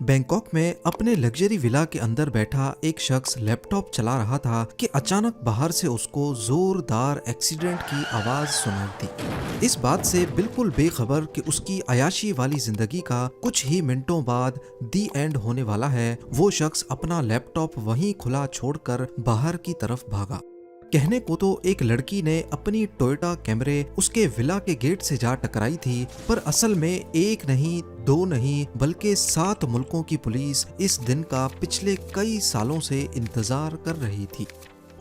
Bangkok में अपने luxury villa के अंदर बैठा एक शख्स लैपटॉप चला रहा था कि अचानक बाहर से उसको जोरदार एक्सीडेंट की आवाज सुनाई दी। इस बात से बिल्कुल बेखबर कि उसकी अयाशी वाली जिंदगी का कुछ ही मिनटों बाद दी एंड होने वाला है, वो शख्स अपना लैपटॉप वहीं खुला छोड़कर बाहर की तरफ भागा। कहने को तो एक लड़की ने अपनी टोयोटा कैमरे उसके विला के गेट से जा टकराई थी, पर असल में एक नहीं, दो नहीं, बल्कि 7 मुल्कों की पुलिस इस दिन का पिछले कई सालों से इंतजार कर रही थी।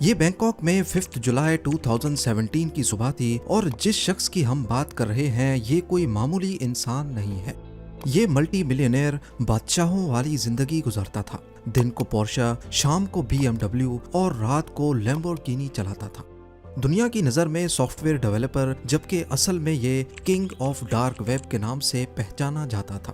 ये बैंकॉक में 5 जुलाई 2017 की सुबह थी और जिस शख्स की हम बात कर रहे हैं ये कोई मामूली इंसान नहीं है। ये मल्टी मिलियनेयर बादशाहों वाली जिंदगी गुजारता था। दिन को पोर्शा, शाम को BMW और रात को लैम्बोर्गिनी चलाता था। दुनिया की नज़र में सॉफ्टवेयर डेवलपर, जबकि असल में ये किंग ऑफ डार्क वेब के नाम से पहचाना जाता था।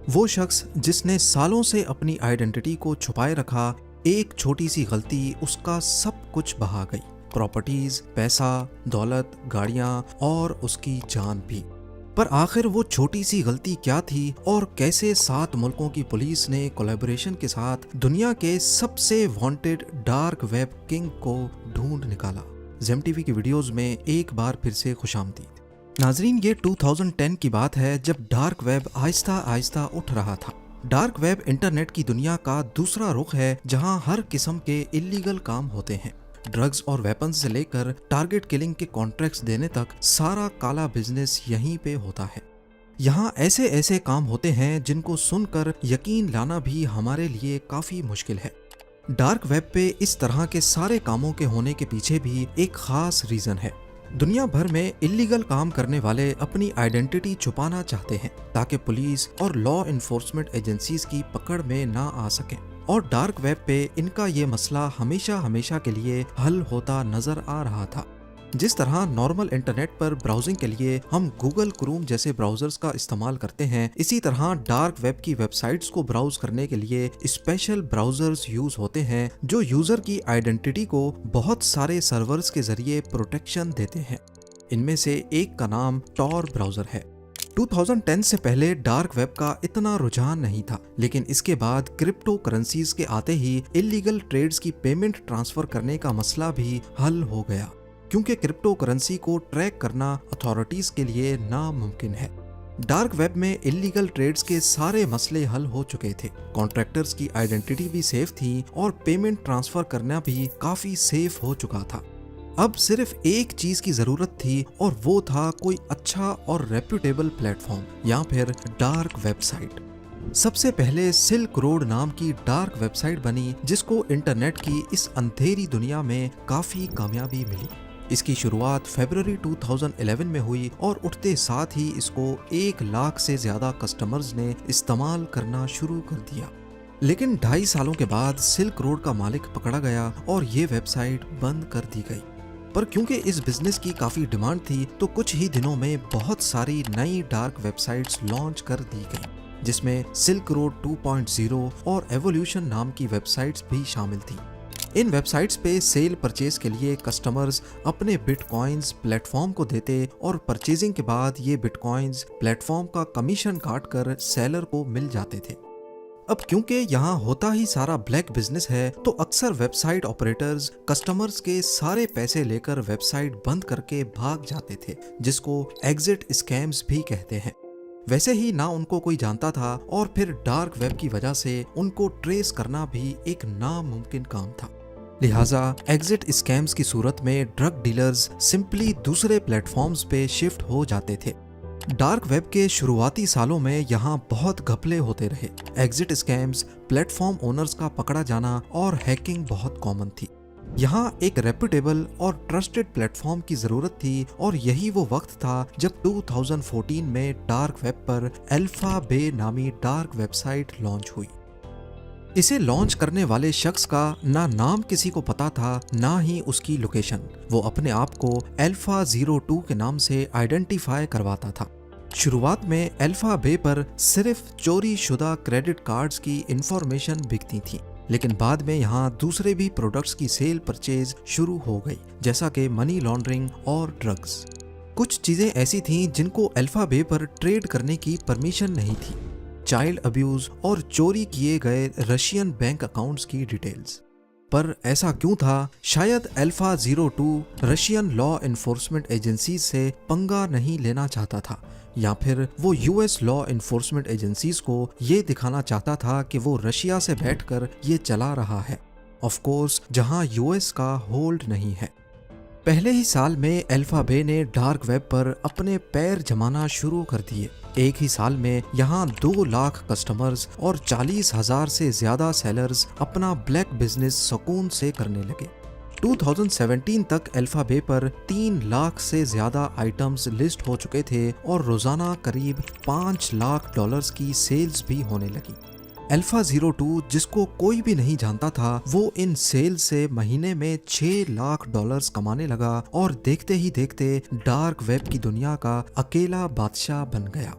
वो शख्स जिसने सालों से अपनी आइडेंटिटी को छुपाए रखा, एक छोटी सी गलती उसका सब कुछ बहा गई। प्रॉपर्टीज, पैसा, दौलत, गाड़ियां और उसकी जान भी। पर आखिर वो छोटी सी गलती क्या थी और कैसे 7 मुल्कों की पुलिस ने कोलैबोरेशन के साथ दुनिया के सबसे वांटेड डार्क वेब किंग को ढूंढ निकाला। जेम टीवी की वीडियोस में एक बार फिर से खुशामदीद। नाजरीन, ये 2010 की बात है जब डार्क वेब आहिस्ता आहिस्ता उठ रहा था। डार्क वेब इंटरनेट की दुनिया का दूसरा रुख है जहां हर किस्म के इलीगल काम होते हैं। ड्रग्स और वेपन्स से लेकर टारगेट किलिंग के कॉन्ट्रैक्ट्स देने तक सारा काला बिजनेस यहीं पे होता है। यहाँ ऐसे ऐसे काम होते हैं जिनको सुनकर यकीन लाना भी हमारे लिए काफी मुश्किल है। डार्क वेब पे इस तरह के सारे कामों के होने के पीछे भी एक खास रीजन है। दुनिया भर में इलीगल काम करने वाले अपनी आइडेंटिटी छुपाना चाहते हैं ताकि पुलिस और लॉ इन्फोर्समेंट एजेंसीज की पकड़ में ना आ सकें। और डार्क वेब पे इनका ये मसला हमेशा हमेशा के लिए हल होता नजर आ रहा था। जिस तरह नॉर्मल इंटरनेट पर ब्राउजिंग के लिए हम गूगल क्रोम जैसे ब्राउजर्स का इस्तेमाल करते हैं, इसी तरह डार्क वेब की वेबसाइट्स को ब्राउज करने के लिए स्पेशल ब्राउजर्स यूज होते हैं जो यूजर की आइडेंटिटी को बहुत सारे सर्वर्स के जरिए प्रोटेक्शन देते हैं। इनमें से एक का नाम टॉर ब्राउजर है। 2010 से पहले डार्क वेब का इतना रुझान नहीं था, लेकिन इसके बाद क्रिप्टो करेंसीज के आते ही इलीगल ट्रेड्स की पेमेंट ट्रांसफर करने का मसला भी हल हो गया, क्योंकि क्रिप्टो करेंसी को ट्रैक करना अथॉरिटीज के लिए नामुमकिन है। डार्क वेब में इलीगल ट्रेड्स के सारे मसले हल हो चुके थे। कॉन्ट्रैक्टर्स की आइडेंटिटी भी सेफ थी और पेमेंट ट्रांसफर करना भी काफी सेफ हो चुका था। अब सिर्फ एक चीज की जरूरत थी और वो था कोई अच्छा और रेप्यूटेबल प्लेटफॉर्म या फिर डार्क वेबसाइट। सबसे पहले सिल्क रोड नाम की डार्क वेबसाइट बनी जिसको इंटरनेट की इस अंधेरी दुनिया में काफी कामयाबी मिली। इसकी शुरुआत फरवरी 2011 में हुई और उठते साथ ही इसको 1 लाख से ज्यादा कस्टमर्स ने इस्तेमाल करना शुरू कर दिया। लेकिन 2.5 सालों के बाद सिल्क रोड का मालिक पकड़ा गया और ये वेबसाइट बंद कर दी गई। पर क्योंकि इस बिजनेस की काफी डिमांड थी तो कुछ ही दिनों में बहुत सारी नई डार्क वेबसाइट्स लॉन्च कर दी गई, जिसमें सिल्क रोड 2.0 और एवोल्यूशन नाम की वेबसाइट्स भी शामिल थी। इन वेबसाइट्स पे सेल परचेज के लिए कस्टमर्स अपने बिटकॉइंस प्लेटफॉर्म को देते और परचेजिंग के बाद ये बिटकॉइंस प्लेटफॉर्म का कमीशन काटकर सेलर को मिल जाते थे। अब क्योंकि यहाँ होता ही सारा ब्लैक बिजनेस है तो अक्सर वेबसाइट ऑपरेटर्स कस्टमर्स के सारे पैसे लेकर वेबसाइट बंद करके भाग जाते थे, जिसको एग्जिट स्कैम्स भी कहते हैं। वैसे ही ना उनको कोई जानता था और फिर डार्क वेब की वजह से उनको ट्रेस करना भी एक नामुमकिन काम था। लिहाजा एग्जिट स्कैम्स की सूरत में ड्रग डीलर्स सिंपली दूसरे प्लेटफॉर्म्स पे शिफ्ट हो जाते थे। डार्क वेब के शुरुआती सालों में यहाँ बहुत घपले होते रहे। एग्जिट स्कैम्स, प्लेटफॉर्म ओनर्स का पकड़ा जाना और हैकिंग बहुत कॉमन थी। यहाँ एक रेप्यूटेबल और ट्रस्टेड प्लेटफॉर्म की जरूरत थी और यही वो वक्त था जब 2014 में डार्क वेब पर अल्फा बे नामी डार्क वेबसाइट लॉन्च हुई। इसे लॉन्च करने वाले शख्स का ना नाम किसी को पता था, ना ही उसकी लोकेशन। वो अपने आप को अल्फा 02 के नाम से आइडेंटिफाई करवाता था। शुरुआत में अल्फा बे पर सिर्फ चोरी शुदा क्रेडिट कार्ड्स की इंफॉर्मेशन बिकती थी, लेकिन बाद में यहाँ दूसरे भी प्रोडक्ट्स की सेल परचेज शुरू हो गई, जैसा कि मनी लॉन्ड्रिंग और ड्रग्स। कुछ चीजें ऐसी थीं जिनको अल्फा बे पर ट्रेड करने की परमिशन नहीं थी। चाइल्ड अब्यूज और चोरी किए गए रशियन बैंक अकाउंट्स की डिटेल्स। पर ऐसा क्यों था? शायद alpha 02 Russian law enforcement agency से पंगा नहीं लेना चाहता था, या फिर वो यूएस लॉ इन्फोर्समेंट एजेंसीज को ये दिखाना चाहता था कि वो रशिया से बैठकर ये चला रहा है, ऑफ कोर्स जहां यूएस का होल्ड नहीं है। पहले ही साल में अल्फा बे ने डार्क वेब पर अपने पैर जमाना शुरू कर दिए। एक ही साल में यहाँ 2 लाख कस्टमर्स और 40,000 से ज्यादा सेलर्स अपना ब्लैक बिजनेस सुकून से करने लगे। 2017 तक अल्फा बे पर 3 लाख से ज्यादा आइटम्स लिस्ट हो चुके थे और रोजाना करीब $5 लाख की सेल्स भी होने लगी। अल्फा 02 जिसको कोई भी नहीं जानता था, वो इन सेल से महीने में $6 लाख कमाने लगा और देखते ही देखते डार्क वेब की दुनिया का अकेला बादशाह बन गया।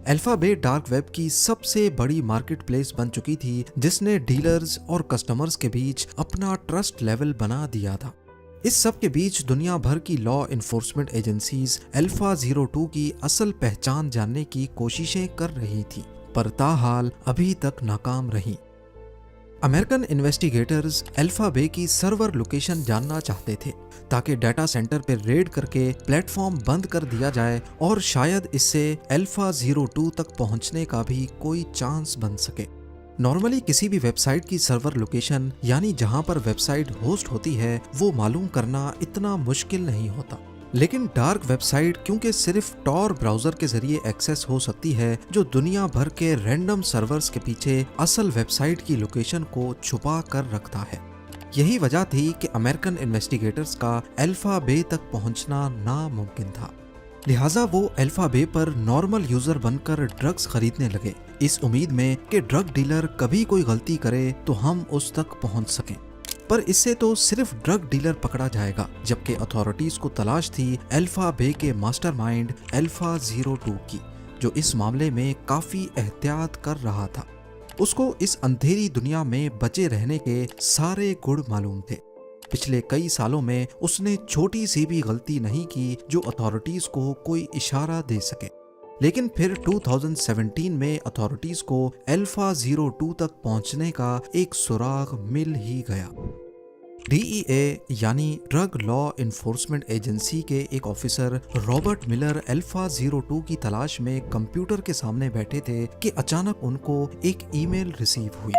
अल्फा बे डार्क वेब की सबसे बड़ी मार्केट प्लेस बन चुकी थी, जिसने डीलर्स और कस्टमर्स के बीच अपना ट्रस्ट लेवल बना दिया था। इस सब के बीच दुनिया भर की लॉ इन्फोर्समेंट एजेंसीज अल्फा 02 की असल पहचान जानने की कोशिशें कर रही थी, पर ताहाल अभी तक नाकाम रही। अमेरिकन इन्वेस्टिगेटर्स अल्फा बे की सर्वर लोकेशन जानना चाहते थे ताकि डाटा सेंटर पर रेड करके प्लेटफॉर्म बंद कर दिया जाए और शायद इससे अल्फा 02 तक पहुंचने का भी कोई चांस बन सके। नॉर्मली किसी भी वेबसाइट की सर्वर लोकेशन यानी जहां पर वेबसाइट होस्ट होती है, वो मालूम करना इतना मुश्किल नहीं होता। लेकिन डार्क वेबसाइट क्योंकि सिर्फ टॉर ब्राउजर के जरिए एक्सेस हो सकती है, जो दुनिया भर के रैंडम सर्वर्स के पीछे असल वेबसाइट की लोकेशन को छुपा कर रखता है। यही वजह थी कि अमेरिकन इन्वेस्टिगेटर्स का अल्फा बे तक पहुंचना नामुमकिन था। लिहाजा वो अल्फा बे पर नॉर्मल यूजर बनकर ड्रग्स खरीदने लगे, इस उम्मीद में कि ड्रग डीलर कभी कोई गलती करे तो हम उस तक पहुंच सकें। पर इससे तो सिर्फ ड्रग डीलर पकड़ा जाएगा, जबकि अथॉरिटीज को तलाश थी अल्फा बे के मास्टरमाइंड अल्फा 02 की, जो इस मामले में काफी एहतियात कर रहा था। उसको इस अंधेरी दुनिया में बचे रहने के सारे गुण मालूम थे। पिछले कई सालों में उसने छोटी सी भी गलती नहीं की जो अथॉरिटीज को कोई इशारा दे सके। लेकिन फिर 2017 में अथॉरिटीज को अल्फा 02 तक पहुंचने का एक सुराग मिल ही गया। डीईए यानी ड्रग लॉ इन्फोर्समेंट एजेंसी के एक ऑफिसर रॉबर्ट मिलर अल्फा 02 की तलाश में कंप्यूटर के सामने बैठे थे कि अचानक उनको एक ईमेल रिसीव हुई।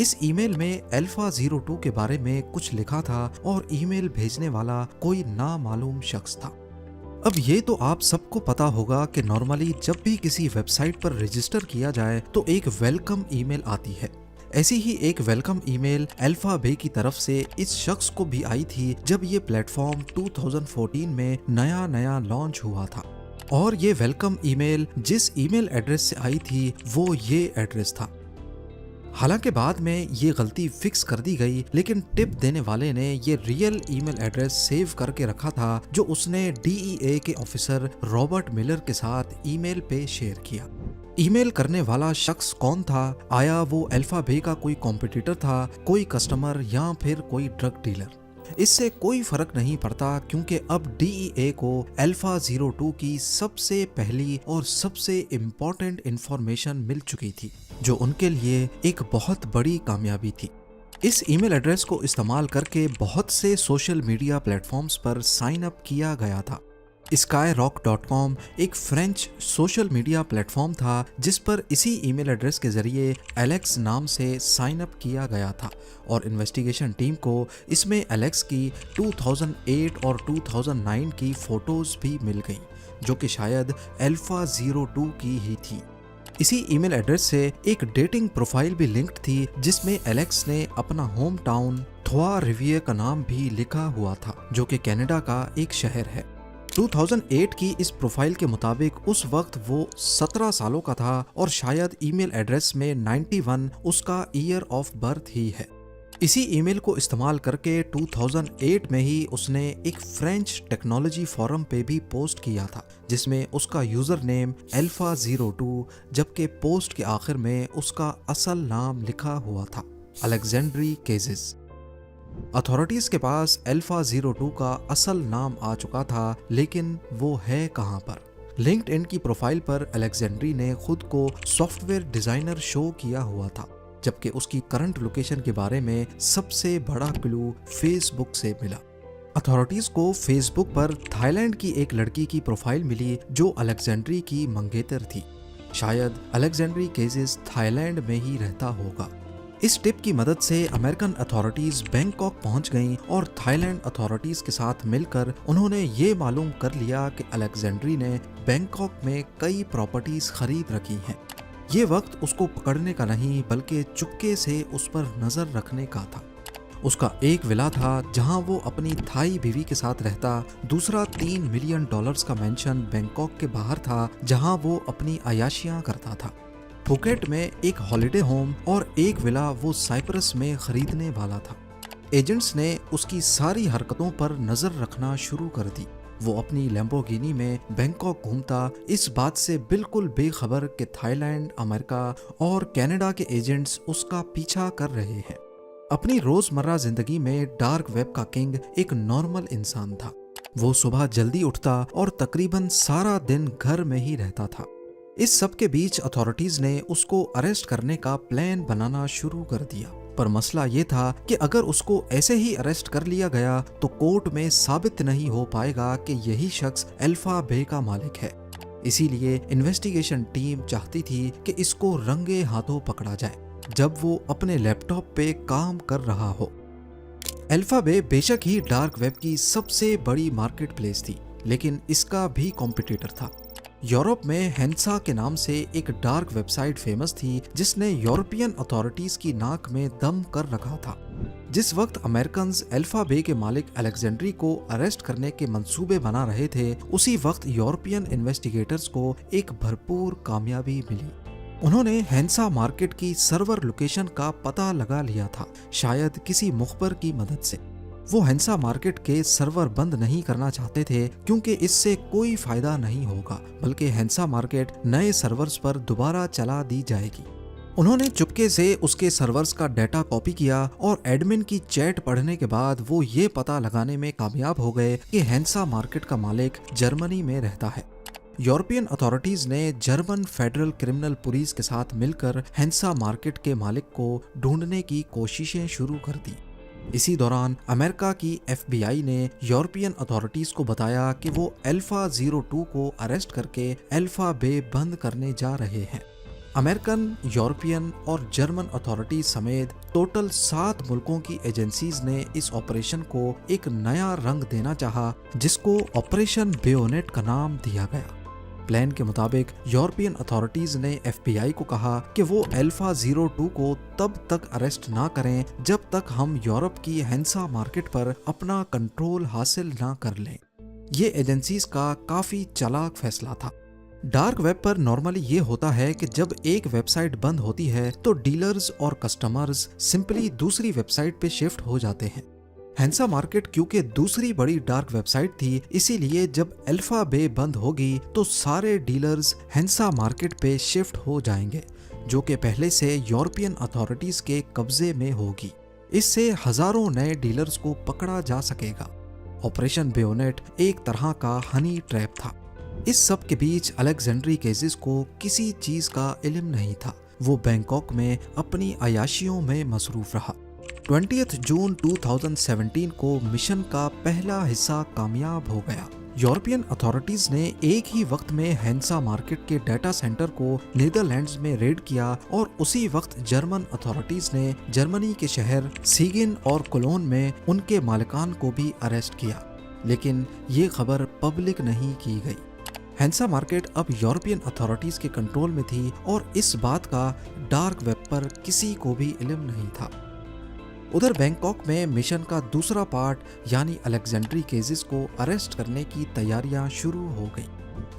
इस ईमेल में अल्फा 02 के बारे में कुछ लिखा था और ईमेल भेजने वाला कोई नामालूम शख्स था। अब ये तो आप सबको पता होगा कि नॉर्मली जब भी किसी वेबसाइट पर रजिस्टर किया जाए तो एक वेलकम ईमेल आती है। ऐसी ही एक वेलकम ईमेल अल्फा बे की तरफ से इस शख्स को भी आई थी जब ये प्लेटफॉर्म 2014 में नया लॉन्च हुआ था। और ये वेलकम ईमेल जिस ईमेल एड्रेस से आई थी वो ये एड्रेस था। हालांकि बाद में ये गलती फिक्स कर दी गई, लेकिन टिप देने वाले ने ये रियल ईमेल एड्रेस सेव करके रखा था जो उसने डीईए के ऑफिसर रॉबर्ट मिलर के साथ ईमेल पे शेयर किया। ईमेल करने वाला शख्स कौन था? आया वो अल्फा बे का कोई कॉम्पिटिटर था, कोई कस्टमर या फिर कोई ड्रग डीलर? इससे कोई फर्क नहीं पड़ता, क्योंकि अब डीईए को अल्फा 02 की सबसे पहली और सबसे इम्पोर्टेंट इंफॉर्मेशन मिल चुकी थी, जो उनके लिए एक बहुत बड़ी कामयाबी थी। इस ईमेल एड्रेस को इस्तेमाल करके बहुत से सोशल मीडिया प्लेटफॉर्म्स पर साइन अप किया गया था। skyrock.com एक फ्रेंच सोशल मीडिया प्लेटफॉर्म था जिस पर इसी ईमेल एड्रेस के जरिए एलेक्स नाम से साइन अप किया गया था, और इन्वेस्टिगेशन टीम को इसमें एलेक्स की 2008 और 2009 की फोटोज भी मिल गई, जो कि शायद अल्फा 02 की ही थी। इसी ईमेल एड्रेस से एक डेटिंग प्रोफाइल भी लिंक्ड थी जिसमें एलेक्स ने अपना होम टाउन थ्वा रिवियर का नाम भी लिखा हुआ था, जो कि कनाडा का एक शहर है। 2008 की इस प्रोफाइल के मुताबिक उस वक्त वो 17 सालों का था और शायद ईमेल एड्रेस में 91 उसका ईयर ऑफ बर्थ ही है। इसी ईमेल को इस्तेमाल करके 2008 में ही उसने एक फ्रेंच टेक्नोलॉजी फोरम पे भी पोस्ट किया था जिसमें उसका यूजर नेम अल्फा 02, जबकि पोस्ट के आखिर में उसका असल नाम लिखा हुआ था अलेक्जेंड्री केजेस। अथॉरिटीज के पास अल्फा 02 का असल नाम आ चुका था, लेकिन वो है कहां पर? लिंक्डइन की प्रोफाइल पर अलेक्जेंड्री ने खुद को सॉफ्टवेयर डिजाइनर शो किया हुआ था, जबकि उसकी करंट लोकेशन के बारे में सबसे बड़ा क्लू फेसबुक से मिला। अथॉरिटीज को फेसबुक पर थाईलैंड की एक लड़की की प्रोफाइल मिली जो अलेक्जेंड्री की मंगेतर थी। शायद अलेक्जेंड्री केजेस थाईलैंड में ही रहता होगा। इस टिप की मदद से अमेरिकन अथॉरिटीज बैंकॉक पहुंच गईं और थाईलैंड अथॉरिटीज के साथ मिलकर उन्होंने ये मालूम कर लिया कि अलेक्जेंड्री ने बैंकॉक में कई प्रॉपर्टीज खरीद रखी हैं। ये वक्त उसको पकड़ने का नहीं बल्कि चुपके से उस पर नजर रखने का था। उसका एक विला था जहां वो अपनी थाई बीवी के साथ रहता, दूसरा $3 मिलियन का मेंशन बैंकॉक के बाहर था जहां वो अपनी अयाशियां करता था। फुकेट में एक हॉलिडे होम और एक विला वो साइप्रस में खरीदने वाला था। एजेंट्स ने उसकी सारी हरकतों पर नजर रखना शुरू कर दी। वो अपनी लैम्बोर्गिनी में बैंकॉक घूमता, इस बात से बिल्कुल बेखबर कि थाईलैंड, अमेरिका और कनाडा के एजेंट्स उसका पीछा कर रहे हैं। अपनी रोजमर्रा जिंदगी में डार्क वेब का किंग एक नॉर्मल इंसान था। वो सुबह जल्दी उठता और तकरीबन सारा दिन घर में ही रहता था। इस सब के बीच अथॉरिटीज ने उसको अरेस्ट करने का प्लान बनाना शुरू कर दिया, पर मसला ये था कि अगर उसको ऐसे ही अरेस्ट कर लिया गया तो कोर्ट में साबित नहीं हो पाएगा कि यही शख्स अल्फा बे का मालिक है। इसीलिए इन्वेस्टिगेशन टीम चाहती थी कि इसको रंगे हाथों पकड़ा जाए जब वो अपने लैपटॉप पे काम कर रहा हो। अल्फा बे बेशक ही डार्क वेब की सबसे बड़ी मार्केट प्लेस थी, लेकिन इसका भी कॉम्पिटिटर था। यूरोप में हेंसा के नाम से एक डार्क वेबसाइट फेमस थी जिसने यूरोपियन अथॉरिटीज की नाक में दम कर रखा था। जिस वक्त अमेरिकन्स अल्फा बे के मालिक अलेक्जेंड्री को अरेस्ट करने के मंसूबे बना रहे थे, उसी वक्त यूरोपियन इन्वेस्टिगेटर्स को एक भरपूर कामयाबी मिली। उन्होंने हेंसा मार्केट की सर्वर लोकेशन का पता लगा लिया था, शायद किसी मुखबर की मदद से। वो हेंसा मार्केट के सर्वर बंद नहीं करना चाहते थे क्योंकि इससे कोई फायदा नहीं होगा, बल्कि हेंसा मार्केट नए सर्वर्स पर दोबारा चला दी जाएगी। उन्होंने चुपके से उसके सर्वर्स का डेटा कॉपी किया और एडमिन की चैट पढ़ने के बाद वो ये पता लगाने में कामयाब हो गए कि हेंसा मार्केट का मालिक जर्मनी में रहता है। यूरोपियन अथॉरिटीज ने जर्मन फेडरल क्रिमिनल पुलिस के साथ मिलकर हेंसा मार्केट के मालिक को ढूंढने की कोशिशें शुरू कर दी। इसी दौरान अमेरिका की FBI ने यूरोपियन अथॉरिटीज को बताया कि वो अल्फा 02 को अरेस्ट करके अल्फा बे बंद करने जा रहे हैं। अमेरिकन, यूरोपियन और जर्मन अथॉरिटीज समेत टोटल 7 मुल्कों की एजेंसीज ने इस ऑपरेशन को एक नया रंग देना चाहा, जिसको ऑपरेशन बेयोनेट का नाम दिया गया। प्लान के मुताबिक यूरोपियन अथॉरिटीज ने FBI को कहा कि वो अल्फा 02 को तब तक अरेस्ट ना करें जब तक हम यूरोप की हेंसा मार्केट पर अपना कंट्रोल हासिल ना कर लें। ये एजेंसीज का काफी चालाक फैसला था। डार्क वेब पर नॉर्मली ये होता है कि जब एक वेबसाइट बंद होती है तो डीलर्स और कस्टमर्स सिंपली दूसरी वेबसाइट पे शिफ्ट हो जाते हैं। हेंसा मार्केट क्योंकि दूसरी बड़ी डार्क वेबसाइट थी, इसीलिए जब अल्फा बे बंद होगी तो सारे डीलर्स हेंसा मार्केट पे शिफ्ट हो जाएंगे, जो कि पहले से यूरोपियन अथॉरिटीज के कब्जे में होगी। इससे हजारों नए डीलर्स को पकड़ा जा सकेगा। ऑपरेशन बेयोनेट एक तरह का हनी ट्रैप था। इस सब के बीच अलेक्जेंड्री केजेस को किसी चीज का इल्म नहीं था। वो बैंकॉक में अपनी अयाशियों में मसरूफ रहा। 20 जून 2017 को मिशन का पहला हिस्सा कामयाब हो गया। यूरोपियन अथॉरिटीज ने एक ही वक्त में हेंसा मार्केट के डाटा सेंटर को नीदरलैंड्स में रेड किया और उसी वक्त जर्मन अथॉरिटीज ने जर्मनी के शहर सीगिन और कोलोन में उनके मालिकान को भी अरेस्ट किया, लेकिन ये खबर पब्लिक नहीं की गई। हेंसा मार्केट अब यूरोपियन अथॉरिटीज के कंट्रोल में थी और इस बात का डार्क वेब पर किसी को भी इल्म नहीं था। उधर बैंकॉक में मिशन का दूसरा पार्ट यानी अलेक्जेंड्री केजेस को अरेस्ट करने की तैयारियां शुरू हो गई।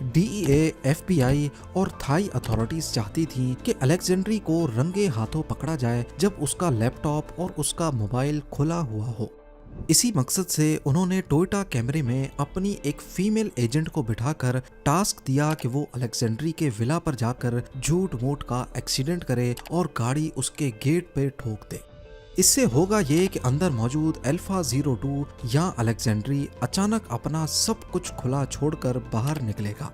DEA, FBI और थाई अथॉरिटीज चाहती थीं कि अलेक्जेंड्री को रंगे हाथों पकड़ा जाए जब उसका लैपटॉप और उसका मोबाइल खुला हुआ हो। इसी मकसद से उन्होंने टोयोटा कैमरे में अपनी एक फीमेल एजेंट को बिठाकर टास्क दिया कि वो अलेक्जेंड्री के विला पर जाकर झूठ मूठ का एक्सीडेंट करे और गाड़ी उसके गेट पे ठोक दे। इससे होगा ये कि अंदर मौजूद अल्फा 02 या अलेक्जेंड्री अचानक अपना सब कुछ खुला छोड़कर बाहर निकलेगा।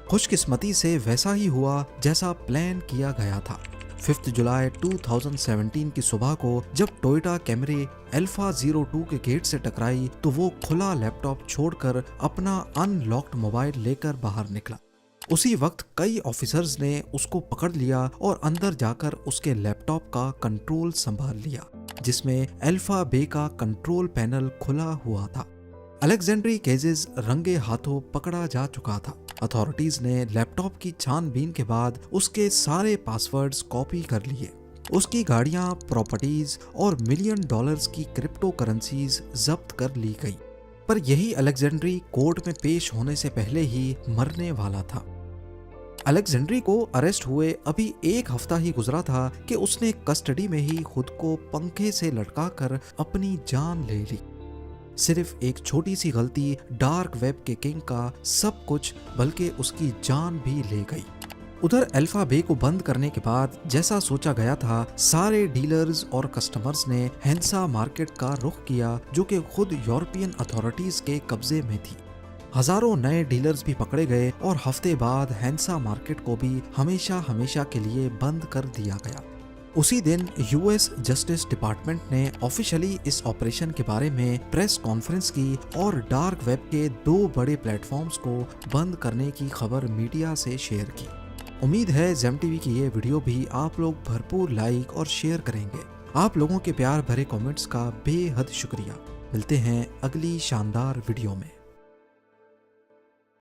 खुशकिस्मती से वैसा ही हुआ जैसा प्लान किया गया था। 5 जुलाई 2017 की सुबह को जब टोयोटा कैमरी अल्फा 02 के गेट से टकराई तो वो खुला लैपटॉप छोड़कर अपना अनलॉक्ड मोबाइल लेकर बाहर निकला। उसी वक्त कई ऑफिसर्स ने उसको पकड़ लिया और अंदर जाकर उसके लैपटॉप का कंट्रोल संभाल लिया, जिसमें अल्फा बे का कंट्रोल पैनल खुला हुआ था। अलेक्जेंड्री केजेस रंगे हाथों पकड़ा जा चुका था। अथॉरिटीज ने लैपटॉप की छानबीन के बाद उसके सारे पासवर्ड्स कॉपी कर लिए। उसकी गाड़ियां, प्रॉपर्टीज और $1 मिलियन की क्रिप्टो करेंसीज जब्त कर ली गई। पर यही अलेक्जेंड्री कोर्ट में पेश होने से पहले ही मरने वाला था। अलेक्जेंड्री को अरेस्ट हुए अभी एक हफ्ता ही गुजरा था कि उसने कस्टडी में ही खुद को पंखे से लटकाकर अपनी जान ले ली। सिर्फ एक छोटी सी गलती डार्क वेब के किंग का सब कुछ बल्कि उसकी जान भी ले गई। उधर अल्फा बे को बंद करने के बाद जैसा सोचा गया था, सारे डीलर्स और कस्टमर्स ने हैंसा मार्केट का रुख किया, जो कि खुद यूरोपियन अथॉरिटीज के कब्जे में थी। हजारों नए डीलर्स भी पकड़े गए और हफ्ते बाद हैंसा मार्केट को भी हमेशा हमेशा के लिए बंद कर दिया गया। उसी दिन यूएस जस्टिस डिपार्टमेंट ने ऑफिशियली इस ऑपरेशन के बारे में प्रेस कॉन्फ्रेंस की और डार्क वेब के 2 बड़े प्लेटफॉर्म्स को बंद करने की खबर मीडिया से शेयर की। उम्मीद है जेम टीवी की ये वीडियो भी आप लोग भरपूर लाइक और शेयर करेंगे। आप लोगों के प्यार भरे कमेंट्स का बेहद शुक्रिया। मिलते हैं अगली शानदार वीडियो में।